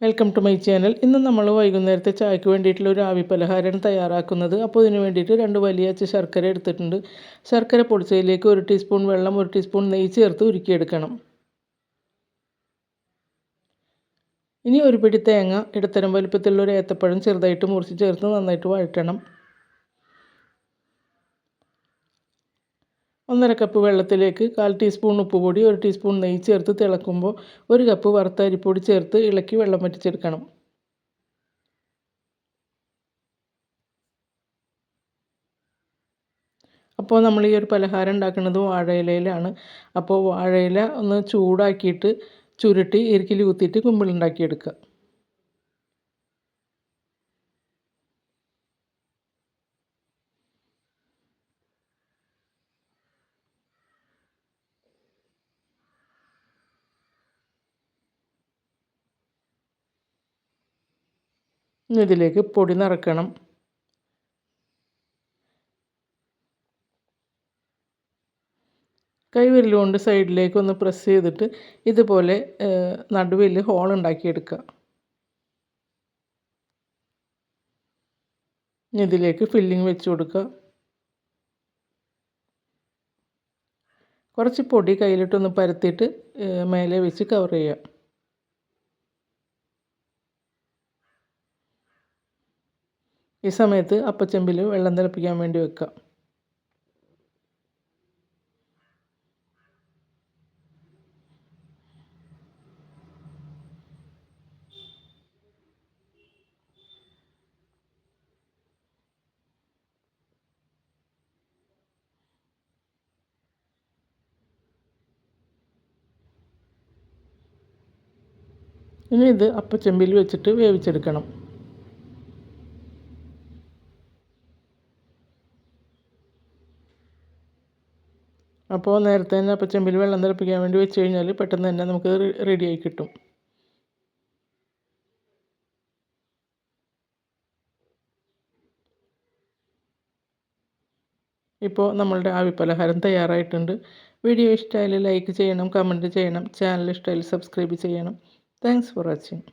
Welcome to my channel. ഇന്ന് നമ്മൾ വൈകുന്നേരത്തെ ചായക്ക് വേണ്ടിയിട്ടുള്ള ഒരു ആവി പലഹാരമാണ് തയ്യാറാക്കുന്നത്. അപ്പോൾ ഇതിന് വേണ്ടിയിട്ട് 2 വലിയ അച്ച് ശർക്കര എടുത്തിട്ടുണ്ട്. ശർക്കര പൊടിച്ചതിലേക്ക് 1 ടീസ്പൂൺ വെള്ളം 1 ടീസ്പൂൺ നെയ്യ് ചേർത്ത് ഉരുക്കിയെടുക്കണം. ഇനി ഒരു പിടി തേങ്ങ ഇടത്തരം വലുപ്പത്തിലുള്ള ഒരു ഏത്തപ്പഴം ചെറുതായിട്ട് മുറിച്ച് ചേർത്ത് നന്നായിട്ട് വഴറ്റണം. 1/2 കപ്പ് വെള്ളത്തിലേക്ക് 1/4 ടീസ്പൂൺ ഉപ്പുപൊടി 1 ടീസ്പൂൺ നെയ്യ് ചേർത്ത് തിളക്കുമ്പോൾ 1 കപ്പ് വറുത്ത അരിപ്പൊടി ചേർത്ത് ഇളക്കി വെള്ളം വറ്റിച്ചെടുക്കണം. അപ്പോൾ നമ്മൾ ഈ ഒരു പലഹാരം ഉണ്ടാക്കുന്നത് വാഴയിലയിലാണ്. അപ്പോൾ വാഴയില ഒന്ന് ചൂടാക്കിയിട്ട് ചുരുട്ടി ഇറുക്കിൽ കുത്തിയിട്ട് കുമ്പിളുണ്ടാക്കിയെടുക്കുക. ഇനി ഇതിലേക്ക് പൊടി നിറക്കണം. കൈവിരൽ കൊണ്ട് സൈഡിലേക്ക് ഒന്ന് പ്രസ് ചെയ്തിട്ട് ഇതുപോലെ നടുവിൽ ഹോൾ ഉണ്ടാക്കിയെടുക്കുക. ഇതിലേക്ക് ഫില്ലിങ് വെച്ച് കൊടുക്കുക. കുറച്ച് പൊടി കയ്യിലിട്ടൊന്ന് പരത്തിയിട്ട് മേലെ വെച്ച് കവർ ചെയ്യുക. ഈ സമയത്ത് അപ്പച്ചെമ്പിൽ വെള്ളം തിളപ്പിക്കാൻ വേണ്ടി വെക്കുക. ഇനി ഇത് അപ്പച്ചെമ്പിൽ വെച്ചിട്ട് വേവിച്ചെടുക്കണം. അപ്പോൾ നേരത്തെ തന്നെ അപ്പച്ചെമ്പിൽ വെള്ളം തിളപ്പിക്കാൻ വേണ്ടി വെച്ച് കഴിഞ്ഞാൽ പെട്ടെന്ന് തന്നെ നമുക്ക് റെഡിയായി കിട്ടും. ഇപ്പോൾ നമ്മളുടെ ആവിപ്പലഹാരം തയ്യാറായിട്ടുണ്ട്. വീഡിയോ ഇഷ്ടമായാൽ ലൈക്ക് ചെയ്യണം, കമൻറ്റ് ചെയ്യണം. ചാനൽ ഇഷ്ടമായാൽ സബ്സ്ക്രൈബ് ചെയ്യണം. Thanks for watching.